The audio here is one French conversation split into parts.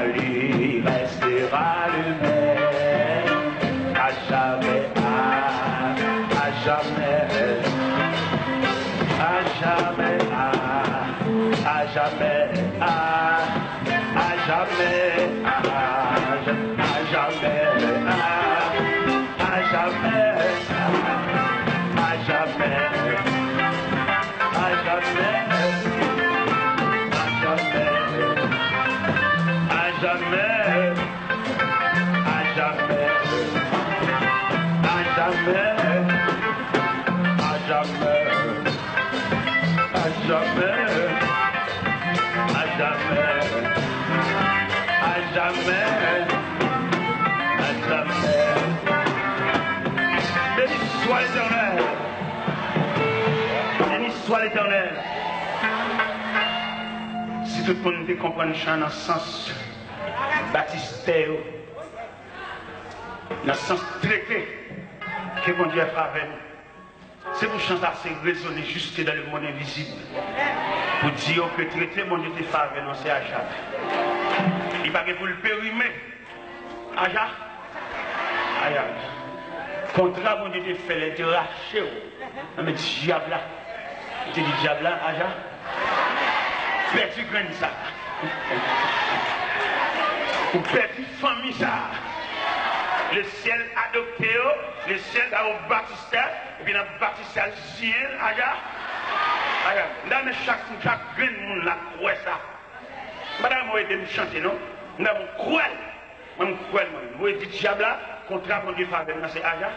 salut restera le même, à jamais, à jamais, à jamais, à jamais, à jamais, à jamais, à jamais, à jamais, à jamais. Soit l'Éternel. Béni soit l'Éternel. Si tout le monde comprend dans le sens baptisté, dans le sens traité que mon Dieu a fait avec nous, c'est pour chanter, c'est raisonner juste dans le monde invisible. Pour dire que traité, mon Dieu t'a fait avec nous, c'est Aja. Il va pour le périmer. Aja. Aja. Contrat, mon Dieu t'a fait l'interaction. Mais diable là. Tu dis diable là, Aja. Perdu graine ça. Ou perdu famille ça. Le ciel adopté, le ciel a baptisé, et puis a baptisé le ciel, Aja. Aja. Là, chaque graine, mon la croix ça. Madame, moi, je chanter, non? Nous avons cruel. Même cruel, moi. Je dis diable là, contrat, mon Dieu, faveur, c'est Aja.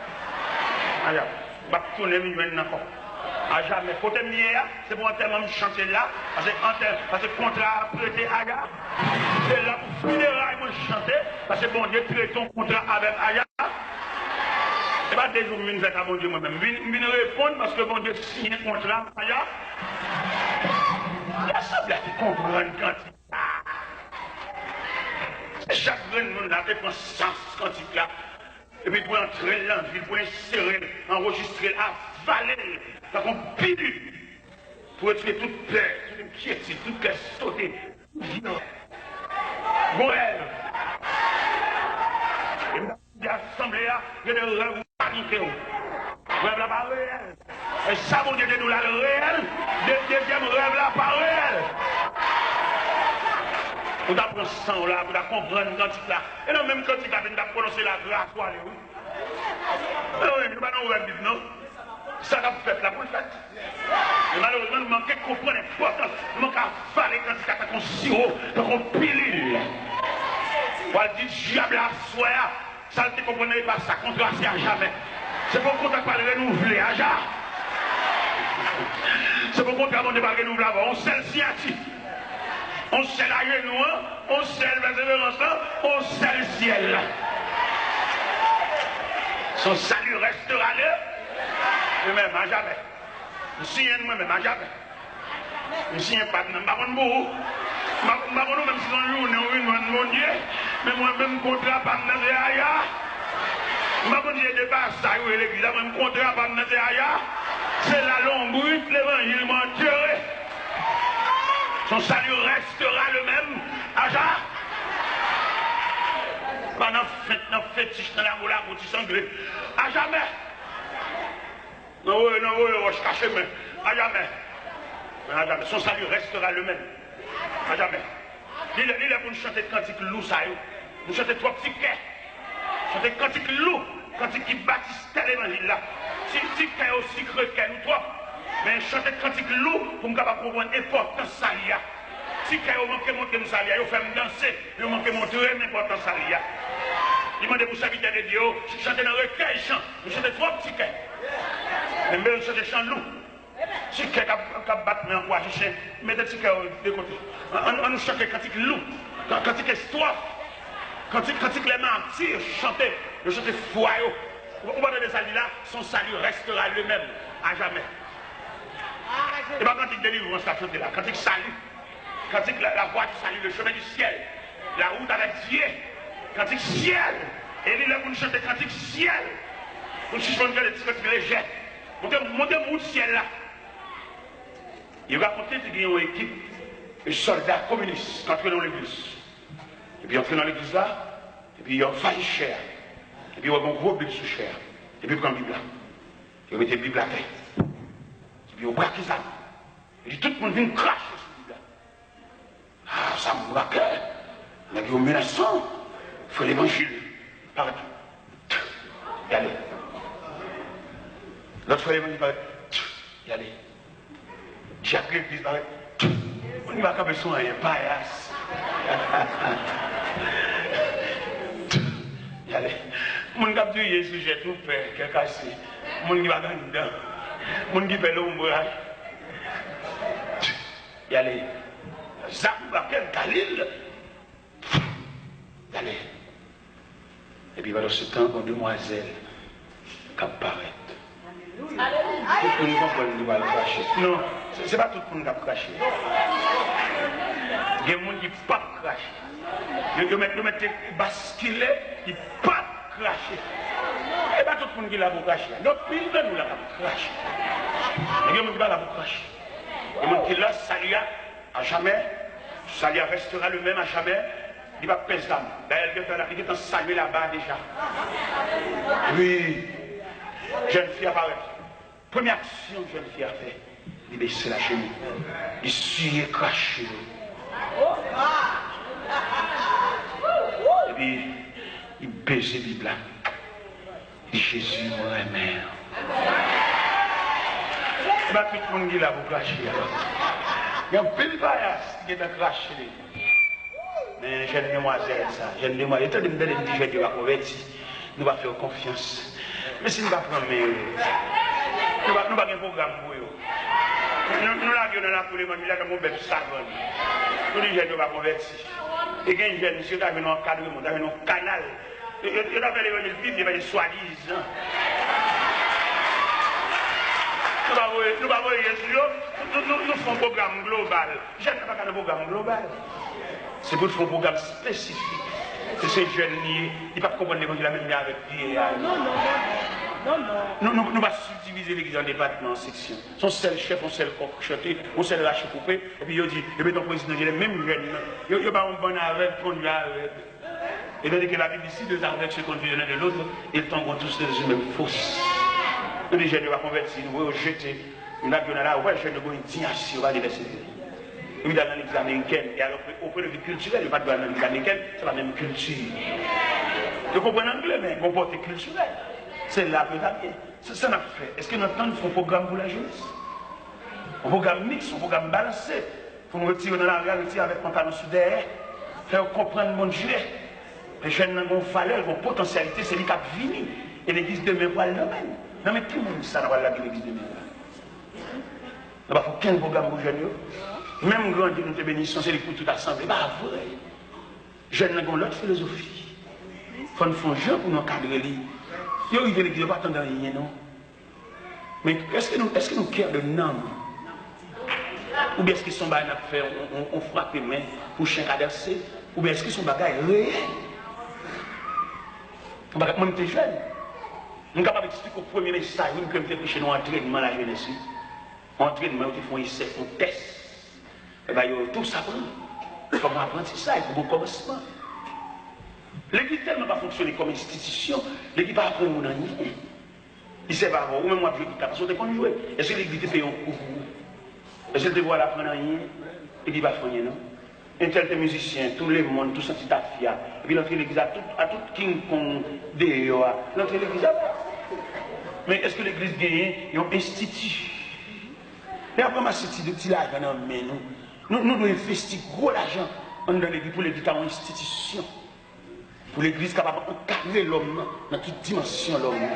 Aja. Je vais tourner maintenant. À jamais. Côté mien, c'est pour un terme de chanter là, parce que contrat a prêté Aja. C'est là pour funérailles, moi chanter, parce que bon Dieu traite ton contrat avec Aja. Et pas des jours, je vais faire à mon Dieu moi-même. Je vais répondre parce que bon Dieu signe un contrat avec Aja. Il y a ça qui comprennent quand il chaque monde là, prend sens quand il là. Et puis pour entrer là, pour insérer, enregistrer, avaler, ça qu'on pilule pour tuer toute peur, toute inquiétude, toute la sauter. Bon, elle. Et l'assemblée là, il y a des rêves paniqués. Rêve là pas réel. Et ça, mon Dieu, nous là le réel. Deuxième rêve là pas réel. On apprend ça là, on comprendre quand il là. Et non, même quand il a prononcé la grâce, quoi, oui. Oui, nous ne rêve non. Ça va fait là pour le faire. Et malheureusement, nous manquons de comprendre l'importance. Nous manquons à avaler quand il a un sirop, un pilule. Voilà, dit diable à soi, ça ne te comprenez pas, ça contrat c'est à jamais. C'est pour qu'on ne pas le renouveler, à jamais. C'est pour qu'on ne pas le renouveler avant. On sait le sciatique. On sait la genou, on sait le persévérance, on sait le ciel. Son salut restera là. Lui-même, à jamais. Je suis un moi-même, à jamais. Je suis un pas de même. Je ne sais même si on joue, mon Dieu, mais moi-même, contrat, pas de aïe. Je ne sais pas ça, l'église, même contrat, pas de aïe. C'est la longue brute, l'évangile mentiré. Son salut restera le même. Aja. Pendant fétiche dans la moula pour tu sangler. À jamais. Non, je cache, mais à jamais. À jamais. Son salut restera le même. À jamais. Il est pour nous chanter cantique loup, ça y est. Nous chanter trois petits quais. Chanter cantique loup. Cantique qui bâtisse tel évangile là. Si quais aussi creux qu'elle nous trois. Mais chanter cantique loup pour nous comprendre l'importance ça y a. Si quais manque de montrer nous ça y a, il fait me danser. Il manque de montrer l'importance ça y a. Il m'a dit pour serviteur de Dieu, je chante dans le recueil chant. Je chante trois petits quais. Mais je chante chant loup. Si quais qui battre en quoi, je chante. Mettez petit quais de côté. On nous chante cantique loup. Cantique histoire. Cantique les martyrs, chanter. Je chante foi. Au bord de salut là, son salut restera le même à jamais. Et pas cantique délivrance qu'a chanté là, cantique salut. Cantique la voie du salut, le chemin du ciel. La route avec Dieu. Cantique ciel. Et il est pour nous chanter cantique ciel. Pour nous suspendre les petits légers. Montez le ciel là. Il racontait qu'il y a une équipe de soldats communistes entrés dans l'église. Et puis entrer dans l'église là, et puis il y a failli cher. Et puis il y a un gros Bible sous cher. Et puis il prend la Bible là. Et il met la Bible à terre. Et puis il braque les âmes. Et puis tout le monde vient cracher sur la Bible là. Ah, ça me braque. Il y a des menaçants. Il faut l'évangile. Paraît. Y aller. L'autre fois l'évangile paraît. Y aller. Jacques l'église paraît. On n'y va pas besoin, il y a un paillasse. Y aller. Mon cap de Jésus, j'ai tout fait, qui est cassé. Mon qui va dans dedans. Mon qui fait l'ombrage. Y aller. Zacharie, Galil. Y aller. Et puis, pendant ce temps, une demoiselle qui apparaît. Tout le monde comprend qu'il va le cracher. Non, ce n'est pas tout le monde qui va cracher. Il y a des gens qui ne peuvent pas cracher. Ils mettent des bascules, ils ne peuvent pas cracher. Et pas tout le monde qui l'a pour cracher. Donc, il nous l'a pour cracher. Il y a des gens qui ne l'a pas pour cracher. Il y a des gens qui l'a salué à jamais. Salut restera le même à jamais. Il va pèse d'âme. D'ailleurs, il est en salué là-bas déjà. Oui. Jeune fille apparaît. Première action que jeune fille a fait, il baisse la chemise. Il suit et crache. Et puis, il baisse la Bible. Il dit Jésus, mon mère. Et bien, tout le monde dit là, vous crachez. Il y a un peu de paillasse qui est en craché. Mais jeune demoiselle, ça, jeune demoiselle, étant donné que nous disons que nous va convertir, nous va faire confiance. Mais si nous ne pas prendre, nous ne pas un programme pour eux. Nous l'avons dans la foule, nous avons un bébé savon. Nous disons que nous va convertir. Et quand il y a des gens qui ont un encadrement, qui ont un canal, ils ont fait l'évangile vivre, ils ont fait soi-disant. Nous ne pouvons pas nous faisons un programme global. Je ne fais pas un programme global. C'est pour faire un programme spécifique. C'est ces jeunes qui ne peuvent pas comprendre l'évangile la même avec Pierre. Non. Nous allons subdiviser l'église en départements, en sections. Son seul chef, son seul coq chanté, son seul rachet coupé. Et puis il dit, il met ton président, il est même jeune. Il n'y a pas un bon avec, conduit avec. Et donc que la Bible ici, deux aveugles se conduisent l'un de l'autre, ils tombent tous dans une même fosse. Nous, les jeunes, nous allons convertir, nous allons jeter. Nous allons là, ouais, je ne vais pas dire, on va les il est dans l'église américaine. Et alors, au point de vue culturel, il n'est pas dans l'église américaine, c'est la même culture. Vous comprenez l'anglais, mais comporté culturel. C'est là que ça vient. C'est ça qu'on a fait. Est-ce que nous avons un programme pour la jeunesse? Un programme mixte, un programme balancé. Pour nous retirer dans la réalité avec pantalon sous derrière, faire comprendre mon Dieu. Les jeunes ont valeur, ont potentialité, c'est lui qui a venu. Et l'église demain va le domaine. Non, mais tout le monde ça va l'église demain. Il n'y a pas aucun programme pour les jeunes. Même grand Dieu nous te bénissons, c'est pour toute assemblée. Bah, vrai. Jeunes n'ont l'autre philosophie. Il faut nous faire jeu pour nous encadrer. Ils arrivent à l'église, pas attendre rien, non. Mais est-ce que nous cœur de nom? Ou bien est-ce qu'ils sont bagages à faire, on frappe les mains pour chien cadersé? Ou bien est-ce qu'ils sont bagages réels? Moi, j'étais jeune. Je suis capable d'expliquer au premier message, je me fais chez nous entraînement la jeunesse. Entraînement, ils font essai, on teste. Et bien, tout ça prend. Il faut apprendre ça, il faut un commencement. L'église tellement pas fonctionner comme institution, l'église pas apprendre mon rien. Il sait pas, ou même moi, je dis, parce qu'on est jouer. Est-ce que l'église fait un coup? Est-ce que tu vois l'apprendre rien? L'église va faire rien, non? Un tel musicien, tout le monde, tout ça, c'est ta fille. Et puis l'entrée de l'église, à tout King Kong, l'entrée de l'église. Mais est-ce que l'église gagne un institut? Et après, ma cité de petit l'argent dans mais nous devons investir gros l'argent dans l'église pour l'église en institution. Pour l'église capable d'encadrer l'homme dans toute dimension de l'homme.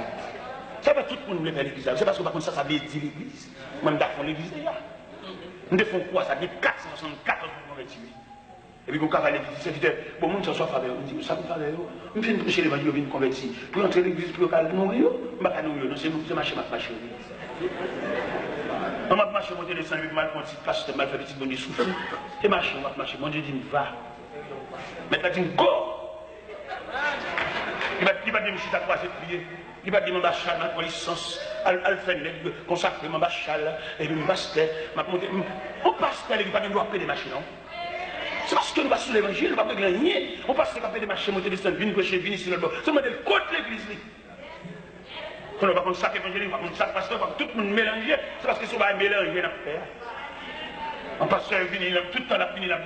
Ça va tout le monde faire l'église. C'est parce que par contre ça veut dire l'église. Même d'affaire l'église déjà. Nous devons quoi? Ça dit 464 pour convertir. Et puis, quand on va à l'église, c'est dit, bon, monde soit faveur. On dit, ça vous faveur. On vient de prêcher l'évangile, on vient de convertir. Pour entrer à l'église, pour mourir, on va pas mourir. Non, c'est marcher, marcher. On va marcher, monter les 5 minutes, mal conti, parce que mal fait petit bonne souffle. Et marcher, on va marcher. Mon Dieu dit, va. Maintenant, il dit, go! Il va dire, je suis à croiser de prier. Il va dire, mon bachal, ma licence, elle fait consacrer mon bachal, et puis mon pasteur, ma monter. Mon pasteur, il va dire, doit payer des machines, non? C'est parce que nous passons l'évangile, nous ne pouvons pas rien. On passe à des marchés, monter des stands, venir prêcher, venir sur le bord. C'est modèle contre l'église. Quand on va contre chaque évangile, on va contre chaque pasteur, on va tout le monde mélanger. C'est parce que si on va mélanger, on va faire. On passe à venir, tout le temps, on va venir.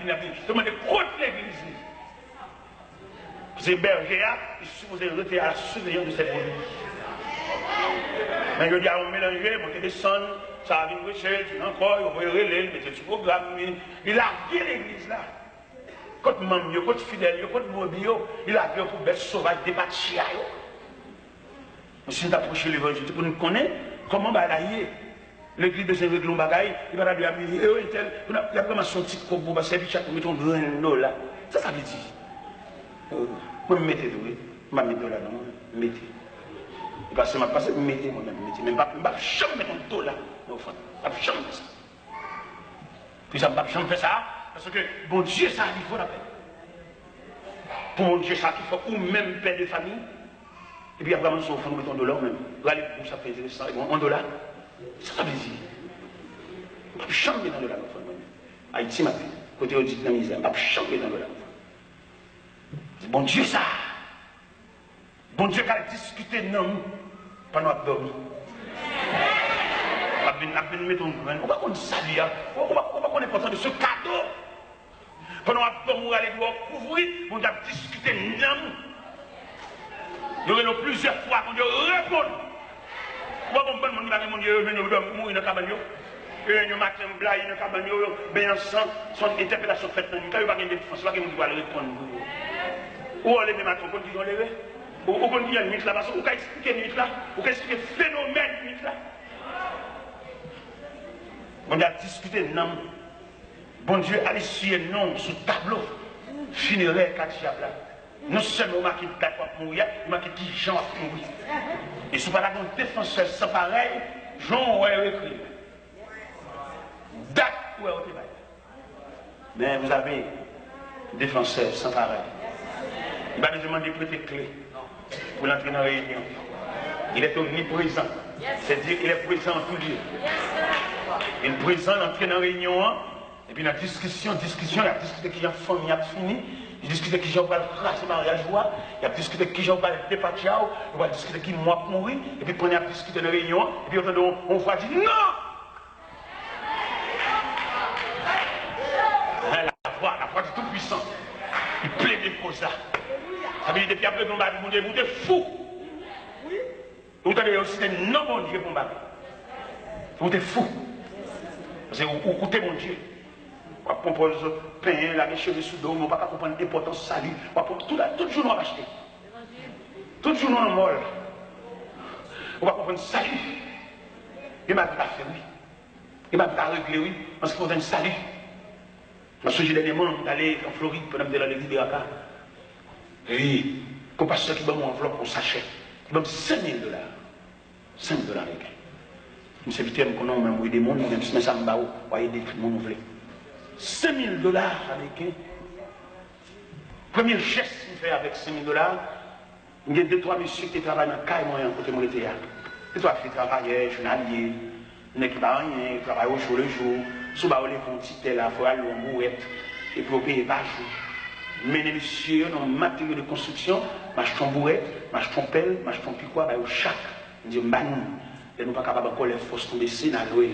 C'est modèle contre l'église. C'est berger, il est supposé rester à la surveillance de cette produits. Mais je dis à on mélanger, monter des sons, ça va venir prêcher, encore, on va relayer, mettre du programme. Il a gué l'église là. Quand maman, quand fidèle, quand mobile, il a gué pour bête sauvage, débattre chia. Mais si nous approchons l'évangile, pour nous connaître comment bagailler. L'église de Saint-Régler le bagaille, il va dire, il a vraiment son petit coco, parce que chaque mettre un grain là. Ça veut dire. Moi, je me mettez, oui. Je me mettez là, non, mettez. Parce que je me mettez moi-même, mettez. Mais je ne vais jamais mettre un dos là, au fond. Je ne vais jamais faire ça. Puis ça, je ne vais jamais faire ça, parce que, bon Dieu, ça, il faut la paix. Pour mon Dieu, ça, il faut ou même père de famille. Et puis après, on nous mettons un dollar même. Regardez, ça fait ça, un dollar. Ça veut dire. Je ne vais jamais mettre un dollar, au fond. Haïti, ma fille, côté audit de la misère, je ne vais jamais mettre un dollar. C'est bon Dieu ça. Bon Dieu qui a discuté de nous pendant qu'on dormi. On va mettre un grain. On va qu'on salue. On va qu'on est important de ce cadeau. Pendant qu'on dormi, on va aller couvrir. On va discuter de nous. Il y aura plusieurs fois qu'on doit répondre. On va comprendre que mon Dieu est venu mourir dans le cabane. Et nous matin blague dans le cabane. Bien sans son interpellation faite dans le cas. Il n'y a pas de défense. Il n'y a pas de pouvoir répondre. Ou on les met maintenant, on dit on les met. Ou on dit une nuit là, parce qu'on peut expliquer une nuit là, on peut expliquer le phénomène de nuit là. On a discuté non. Bon Dieu, allez suivre non sur le tableau funéraire Katiab là. Non seulement marqué date pour mourir, il marqué qui Jean a mourir. Et si vous parlez d'un défenseur sans pareil, Jean a écrit. Date où est au débat. Mais vous avez défenseur sans pareil. Il va nous demander de prêter clé pour l'entrer dans la réunion. Il est omniprésent. C'est-à-dire qu'il est présent en tout lieu. Il est présent, l'entrée dans la réunion. Et puis la discussion, il a discuté qui j'ai famille a fini. Il a discuté qui j'ai pas le craser mariage joie. Il a discuté qui j'ai pas le départir. Il va discuter qui moi pour mourir. Et puis on a discuté dans la réunion. Et puis on va dire non! La voix du Tout-Puissant. Il plaît des causes là. Ça veut dire depuis après qu'on va dire, vous êtes fou. Vous avez aussi des non bon Dieu pour battre. Vous êtes fou. Parce que vous écoutez mon Dieu. On propose pain, la cheveux sous dos, on ne va pas comprendre l'importance de salut. Tout jour, on va acheter. Tout jour, on va molle. On va comprendre salut. Il m'a dit à faire, oui. Il m'a dit à régler, oui. Parce qu'il faut un salut. Parce que j'ai des moments d'aller en Floride pour aller dans l'église de Raka. Oui, pour pasteur qui m'a mon enveloppe, on s'achète. Il m'a dit $5 000. $5 américains. Je me suis dit, qu'on a même des mondes, même si ça me bat, on va aider tout le monde. $5 000 américains. Premier geste qu'il fait avec $5 000, il y a 2-3 messieurs qui travaillent dans le cas et moi, côté mon été. 2-3 filles travaillent, journaliers, il n'y a pas rien, ils travaillent au jour le jour. Sous bas, les font petit là, il faut aller en bouette, et puis payer par jour. Mais les messieurs, dans le matériau de construction, m'achètent bourrette, m'achètent pelle, m'achètent piquois, au chac. Ils disent, nous ne sommes pas capables de coller les forces tomber ici, dans l'eau.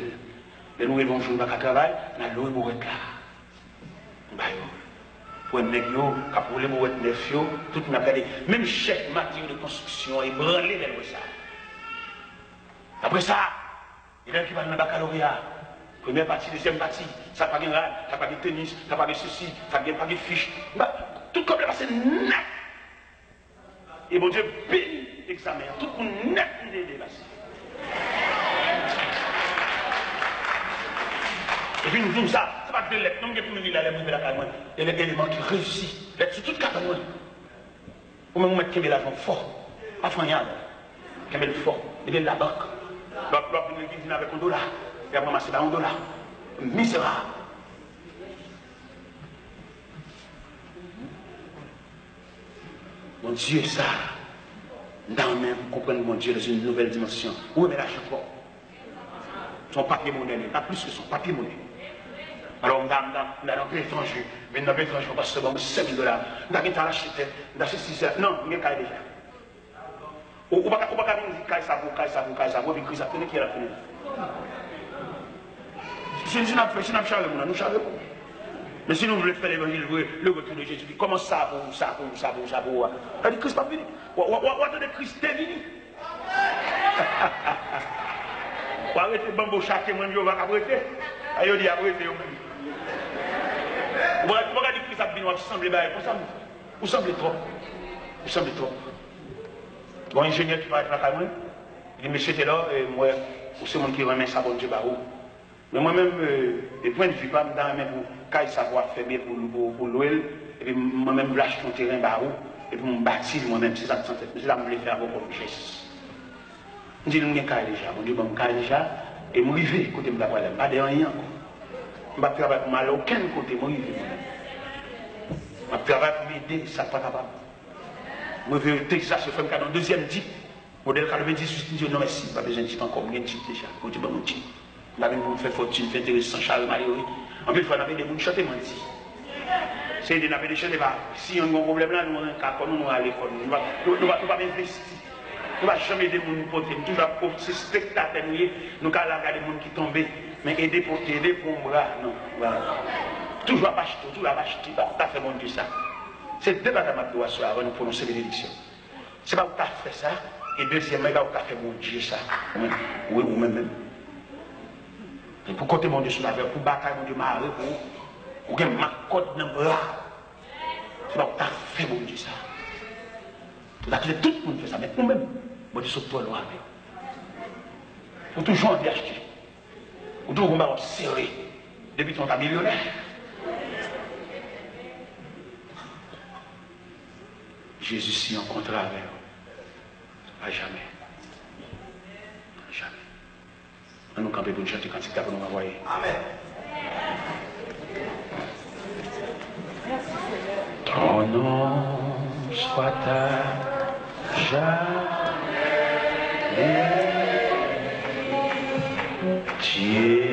Nous ne pouvons pas travailler, dans l'eau bourrette là. Pour un nègre, pour les bourrettes neuf, tout le monde a gardé. Même chaque matériau de construction est branlé dans ça. Après ça, il y a qui va dans le baccalauréat. Première partie, deuxième partie, ça n'a pas de rad, ça n'a pas de tennis, ça n'a pas de ceci, ça n'a pas de fiche. Tout comme c'est net. Et mon Dieu bénit l'examen. Tout le monde net il est dépassé. Et puis nous disons ça, c'est pas de lettres, non, mais pour nous dire la lettre de la caméra. Il y a des éléments qui réussissent. Lettre sur toute carte. Ou même mettre l'argent fort. Pas frognable. Kemel fort. Il est de la banque. L'autre vient avec $1. Et après, c'est $1. Misérable. Mon Dieu, ça, dans même, comprendre mon Dieu dans une nouvelle dimension. Où est l'argent fort? Son papier monnaie, pas plus que son papier monnaie. Alors, madame, dans l'étranger, mais dans l'étranger, parce que bon, 5 000 $. Dans le temps, acheté, dans ces 6 heures. Non, il y a déjà. Ou pas dire caille ça, puis Christ a fini qui a fini. Si nous avons chargé, nous chargeons. Mais si nous voulons faire l'évangile, le retour de Jésus, comment ça pour ça. Elle dit Christ pas fini. Ou attendez Christ est fini. Ou arrêtez bambo chaque moi, je vais arrêter. Aïe, dit arrêtez. Vous regardez Christ a fini, vous semblez bien. Vous semblez trop. Vous semblez trop. Bon ingénieur qui va être là, il dit monsieur, t'es là, et moi, c'est mon qui remet ça, bon Dieu, bah, mais moi-même, des points de vue, pas dans la main pour qu'il savoir faire bien pour l'ouel, et puis moi-même, je lâche mon terrain, bah, et puis je me bâtis moi-même, c'est ça que je suis là, je faire vos propres gestes. Je dis, je suis déjà, mon Dieu, je suis déjà, et je suis arrivé, côté de la problème, pas de rien. Je ne travaille pas mal, aucun côté, je suis arrivé moi-même. Je travaille pour m'aider, ça n'est pas capable. Je veux Texas, je fais un deuxième type. Modèle 98, je dis non, merci, pas besoin de type encore, je suis déjà. Je dis, bon, type. Je vais faire fortune, faire intéressant, Charles Maillot. En plus, il faut avoir des gens qui chantent, menti. C'est des gens qui chantent, si on a un problème là, nous allons à l'école. Nous ne pouvons pas investir. Nous ne pouvons jamais aider les gens pour toujours pour ces spectateurs, nous allons regarder les gens qui tombent, mais aider pour un bras, non. Voilà. Toujours à acheter, toujours à acheter, pas fait bon Dieu ça. C'est deux bagages à doit soir avant de prononcer bénédiction. C'est pas où tu as fait ça, et deuxièmement, là où tu as fait mon Dieu ça. Oui, ou même. Et pour côté mon Dieu sur la verre, pour bataille mon Dieu marre, pour que ma côte dans le bras. C'est pas où tu as fait mon Dieu ça. Tout le monde fait ça, mais nous-mêmes, mon Dieu sur toi, loin. Pour toujours en acheter. Pour toujours on serré. Depuis qu'on t'a millionnaire. Jésus s'y rencontrera avec eux. À jamais. À jamais. On nous camper pour nous chanter quand il t'a pour nous envoyer. Amen. Ton nom soit à jamais. Dieu.